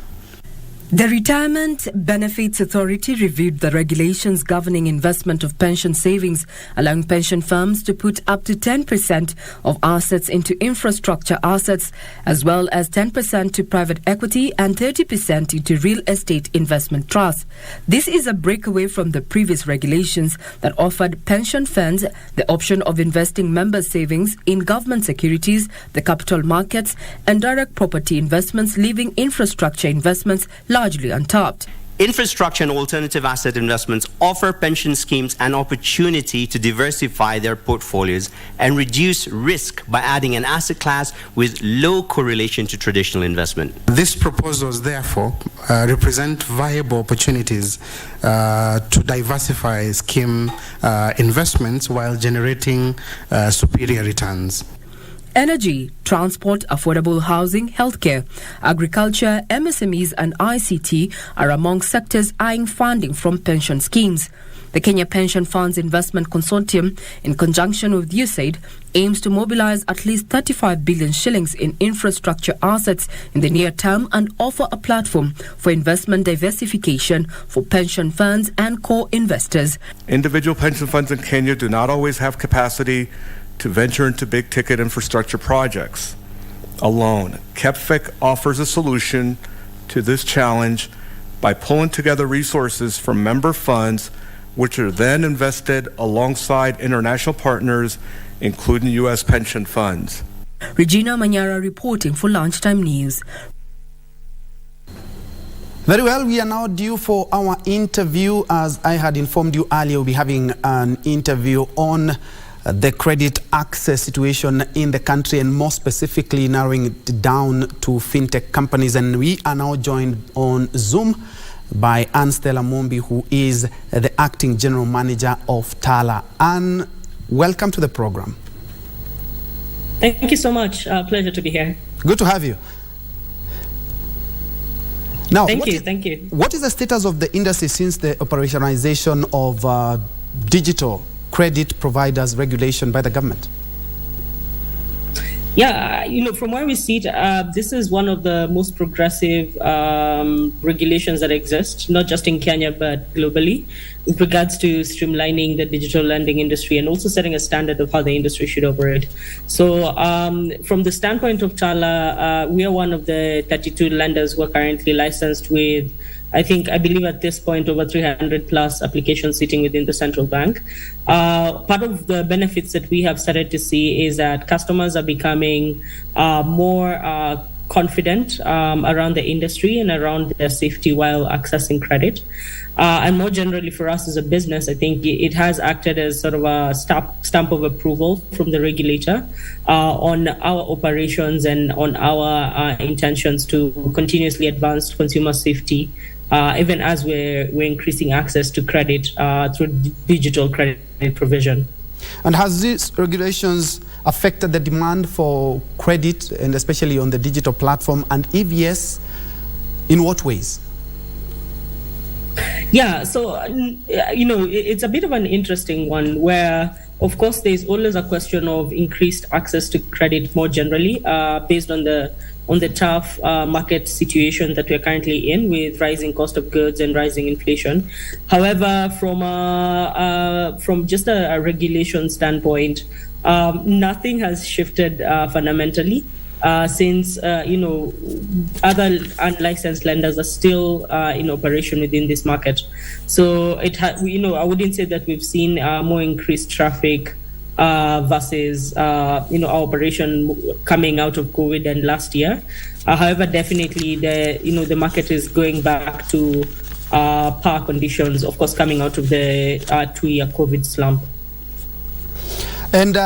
The Retirement Benefits Authority reviewed the regulations governing investment of pension savings, allowing pension firms to put up to 10% of assets into infrastructure assets, as well as 10% to private equity and 30% into real estate investment trusts. This is a breakaway from the previous regulations that offered pension funds the option of investing member savings in government securities, the capital markets, and direct property investments, leaving infrastructure investments largely untapped. Infrastructure and alternative asset investments offer pension schemes an opportunity to diversify their portfolios and reduce risk by adding an asset class with low correlation to traditional investment. These proposals, therefore, represent viable opportunities to diversify scheme investments while generating superior returns. Energy, transport, affordable housing, healthcare, agriculture, MSMEs and ICT are among sectors eyeing funding from pension schemes. The Kenya Pension Funds Investment Consortium, in conjunction with USAID, aims to mobilize at least 35 billion shillings in infrastructure assets in the near term and offer a platform for investment diversification for pension funds and core investors. Individual pension funds in Kenya do not always have capacity to venture into big-ticket infrastructure projects alone. KEPFIC offers a solution to this challenge by pulling together resources from member funds, which are then invested alongside international partners, including U.S. pension funds. Regina Manyara reporting for Lunchtime News. Very well, we are now due for our interview. As I had informed you earlier, we'll be having an interview on the credit access situation in the country, and more specifically narrowing it down to fintech companies. And we are now joined on Zoom by Anne Stella Mombi, who is the acting general manager of Tala. Anne, welcome to the program. Thank you so much. Pleasure to be here. Good to have you. Now, thank you. What is the status of the industry since the operationalization of digital credit providers regulation by the government? Yeah, from where we sit, this is one of the most progressive regulations that exist, not just in Kenya, but globally, with regards to streamlining the digital lending industry and also setting a standard of how the industry should operate. So from the standpoint of Tala, we are one of the 32 lenders who are currently licensed with, I believe at this point, over 300 plus applications sitting within the central bank. Part of the benefits that we have started to see is that customers are becoming more confident around the industry and around their safety while accessing credit. And more generally for us as a business, I think it has acted as sort of a stamp of approval from the regulator on our operations and on our intentions to continuously advance consumer safety, even as we're increasing access to credit through digital credit provision. And has these regulations affected the demand for credit, and especially on the digital platform? And if yes, in what ways? Yeah, so, it's a bit of an interesting one where, of course, there's always a question of increased access to credit more generally based on the tough market situation that we're currently in with rising cost of goods and rising inflation. However, from just a regulation standpoint, nothing has shifted fundamentally. since other unlicensed lenders are still in operation within this market. So I wouldn't say that we've seen more increased traffic versus our operation coming out of COVID and last year. However, definitely the market is going back to par conditions, of course, coming out of the 2-year COVID slump. And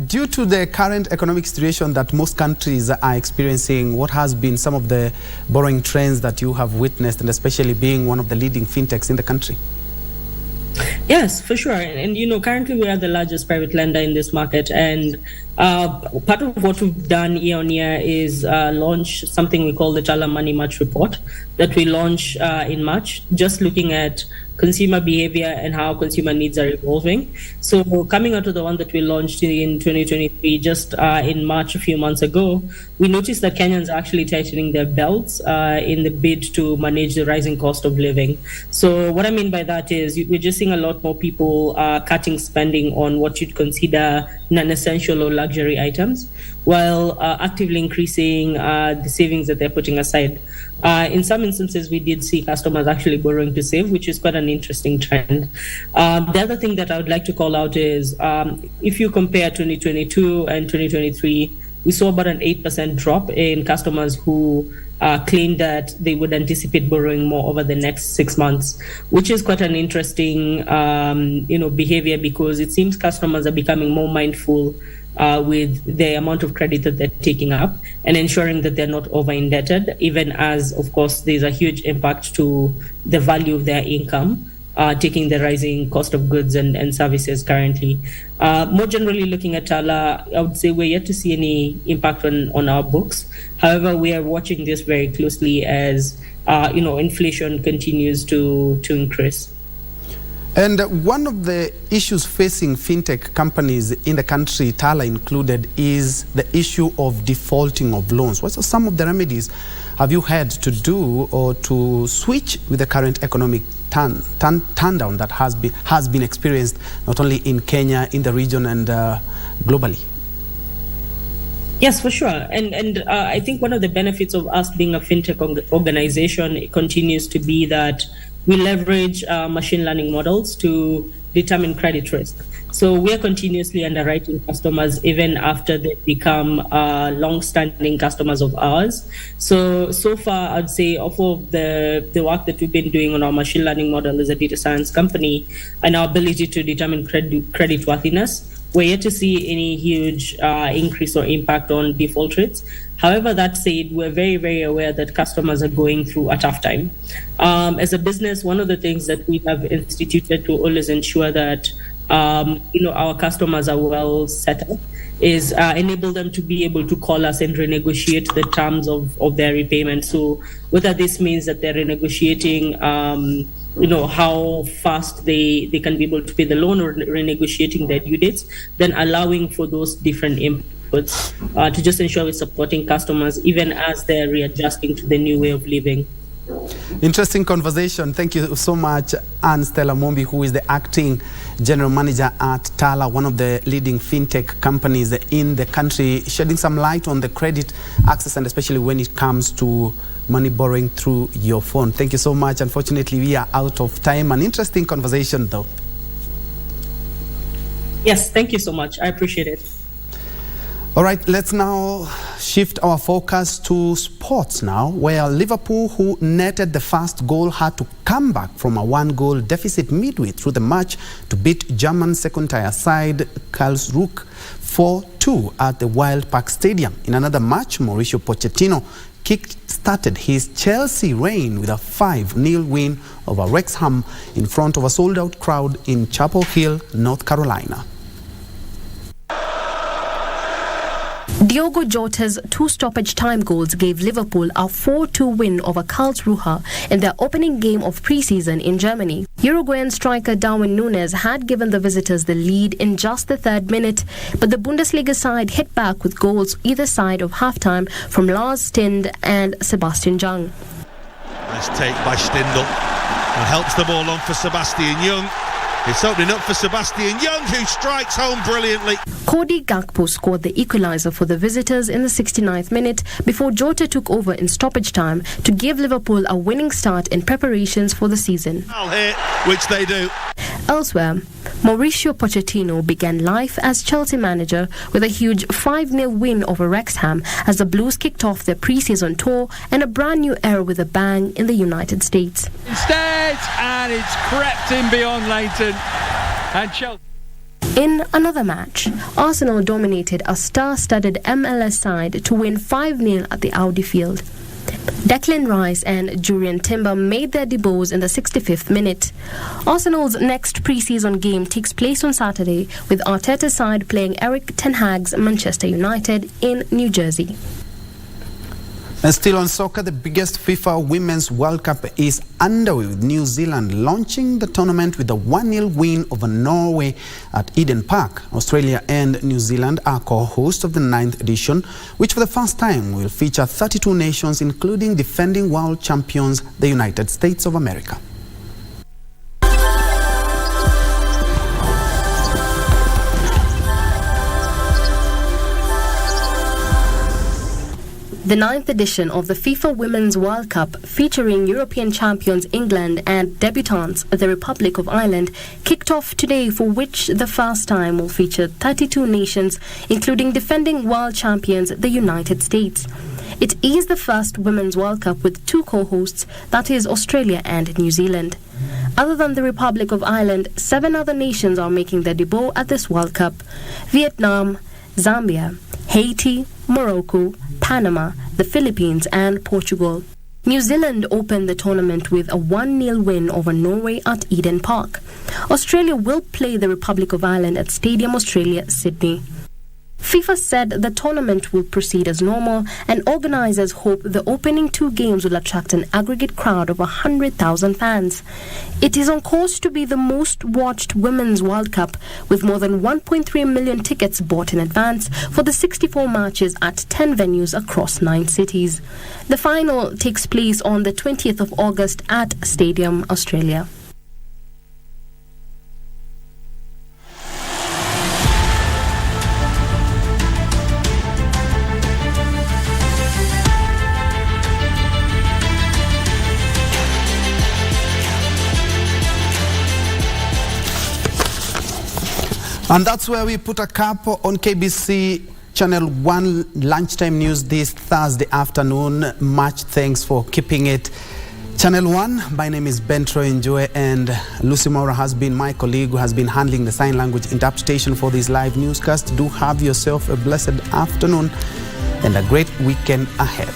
due to the current economic situation that most countries are experiencing, what has been some of the borrowing trends that you have witnessed, and especially being one of the leading fintechs in the country? Yes, for sure. And currently we are the largest private lender in this market. And part of what we've done year on year is launch something we call the Tala Money March report that we launch in March, just looking at consumer behavior and how consumer needs are evolving. So coming out of the one that we launched in 2023, just in March a few months ago, we noticed that Kenyans are actually tightening their belts in the bid to manage the rising cost of living. So what I mean by that is we're just seeing a lot more people cutting spending on what you'd consider non-essential or luxury items, while actively increasing the savings that they're putting aside. In some instances, we did see customers actually borrowing to save, which is quite an interesting trend. The other thing that I would like to call out is if you compare 2022 and 2023, we saw about an 8% drop in customers who claimed that they would anticipate borrowing more over the next 6 months, which is quite an interesting behavior, because it seems customers are becoming more mindful with the amount of credit that they're taking up and ensuring that they're not over indebted, even as, of course, there's a huge impact to the value of their income, taking the rising cost of goods and services currently. More generally, looking at Tala, I would say we're yet to see any impact on our books. However, we are watching this very closely as inflation continues to increase. And one of the issues facing fintech companies in the country, Tala included, is the issue of defaulting of loans. What are some of the remedies have you had to do or to switch with the current economic turndown that has been experienced not only in Kenya, in the region, and globally? Yes, for sure. And I think one of the benefits of us being a fintech organization continues to be that we leverage machine learning models to determine credit risk. So we are continuously underwriting customers even after they become long-standing customers of ours. So far, I'd say off of the work that we've been doing on our machine learning model as a data science company and our ability to determine credit worthiness, we're yet to see any huge increase or impact on default rates. However, that said, we're very, very aware that customers are going through a tough time. As a business, one of the things that we have instituted to always ensure that our customers are well set up is enable them to be able to call us and renegotiate the terms of their repayment. So whether this means that they're renegotiating how fast they can be able to pay the loan or renegotiating their due dates, then allowing for those different inputs to just ensure we're supporting customers even as they're readjusting to the new way of living. Interesting conversation. Thank you so much, Anne Stella Mombi, who is the acting general manager at Tala, one of the leading fintech companies in the country, shedding some light on the credit access and especially when it comes to money borrowing through your phone. Thank you so much. Unfortunately, we are out of time. An interesting conversation, though. Yes, thank you so much. I appreciate it. All right, let's now shift our focus to sports now, where Liverpool, who netted the first goal, had to come back from a 1-goal deficit midway through the match to beat German second-tier side Karlsruhe 4-2 at the Wild Park Stadium. In another match, Mauricio Pochettino kick-started his Chelsea reign with a 5-0 win over Wrexham in front of a sold-out crowd in Chapel Hill, North Carolina. Diogo Jota's 2 stoppage time goals gave Liverpool a 4-2 win over Karlsruhe in their opening game of pre-season in Germany. Uruguayan striker Darwin Núñez had given the visitors the lead in just the 3rd minute, but the Bundesliga side hit back with goals either side of half-time from Lars Stindl and Sebastian Jung. Nice take by Stindl, and helps the ball on for Sebastian Jung. It's opening up for Sebastian Young, who strikes home brilliantly. Cody Gakpo scored the equaliser for the visitors in the 69th minute before Jota took over in stoppage time to give Liverpool a winning start in preparations for the season. I'll hit, which they do. Elsewhere, Mauricio Pochettino began life as Chelsea manager with a huge 5-0 win over Wrexham as the Blues kicked off their pre-season tour and a brand new era with a bang in the United States. Instead, and it's crept in beyond Leighton and Chelsea. In another match, Arsenal dominated a star-studded MLS side to win 5-0 at the Audi Field. Declan Rice and Jurrien Timber made their debuts in the 65th minute. Arsenal's next pre-season game takes place on Saturday, with Arteta's side playing Erik ten Hag's Manchester United in New Jersey. And still on soccer, the biggest FIFA Women's World Cup is underway, with New Zealand launching the tournament with a 1-0 win over Norway at Eden Park. Australia and New Zealand are co-hosts of the 9th edition, which for the first time will feature 32 nations, including defending world champions, the United States of America. The 9th edition of the FIFA Women's World Cup, featuring European champions England and debutantes the Republic of Ireland, kicked off today, for which the first time will feature 32 nations, including defending world champions the United States. It is the first Women's World Cup with two co-hosts, that is Australia and New Zealand. Other than the Republic of Ireland, 7 other nations are making their debut at this World Cup: Vietnam, Zambia, Haiti, Morocco, Panama, the Philippines and Portugal. New Zealand opened the tournament with a 1-0 win over Norway at Eden Park. Australia will play the Republic of Ireland at Stadium Australia, Sydney. FIFA said the tournament will proceed as normal, and organisers hope the opening 2 games will attract an aggregate crowd of 100,000 fans. It is on course to be the most watched Women's World Cup, with more than 1.3 million tickets bought in advance for the 64 matches at 10 venues across 9 cities. The final takes place on the 20th of August at Stadium Australia. And that's where we put a cap on KBC Channel 1 Lunchtime News this Thursday afternoon. Much thanks for keeping it Channel 1. My name is Njue, and Lucy Maura has been my colleague who has been handling the sign language interpretation for this live newscast. Do have yourself a blessed afternoon and a great weekend ahead.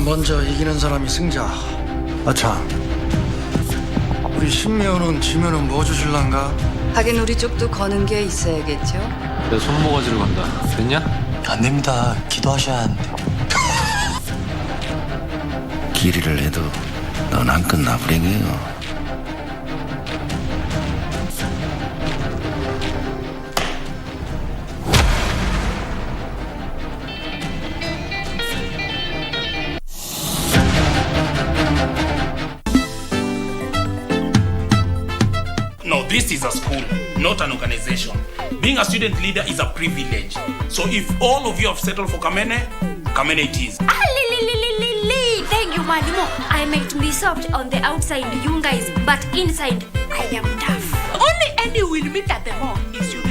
먼저 이기는 사람이 승자. 아참, 우리 신미호는 지면은 뭐 주실란가? 하긴 우리 쪽도 거는 게 있어야겠죠. 내 손모가지를 건다. 됐냐? 안 됩니다. 기도하셔야 하는데. 길이를 해도 넌 안 끝나 불행해요. No, this is a school, not an organization. Being a student leader is a privilege. So if all of you have settled for Kamene, Kamene it is. Thank Malimo, I might be soft on the outside, you guys, but inside, I am tough. Only Andy will meet at the mall is you.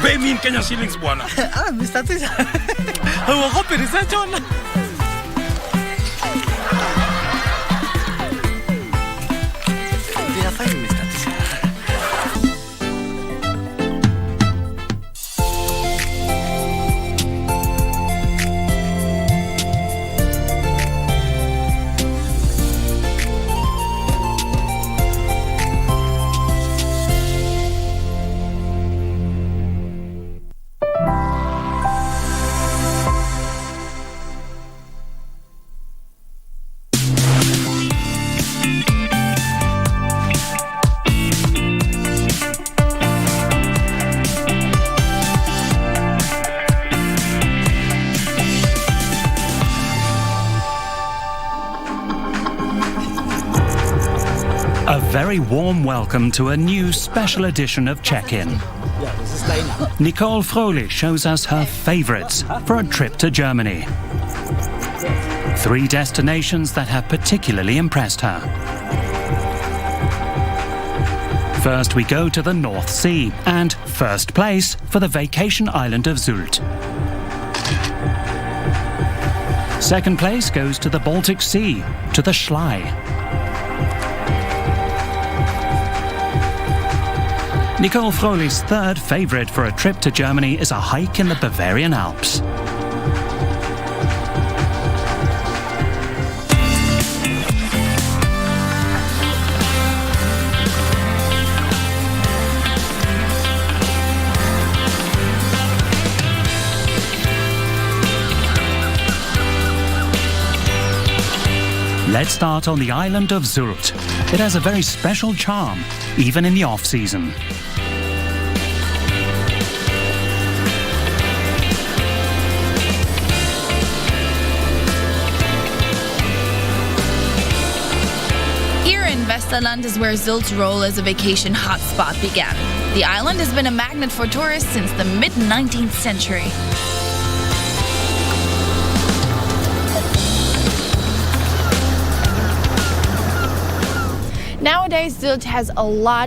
Pay me in Kenya shillings, bwana. Mr. Tisha. Uogope research on. We are fine, Mr. Tisha. A very warm welcome to a new special edition of Check-In. Nicole Fröhlich shows us her favourites for a trip to Germany. 3 destinations that have particularly impressed her. First we go to the North Sea and first place for the vacation island of Sylt. Second place goes to the Baltic Sea, to the Schlei. Nicole Fröhlich's third favourite for a trip to Germany is a hike in the Bavarian Alps. Let's start on the island of Sylt. It has a very special charm, even in the off-season. Here in Westerland is where Sylt's role as a vacation hotspot began. The island has been a magnet for tourists since the mid-19th century. Nowadays, Sylt has a lot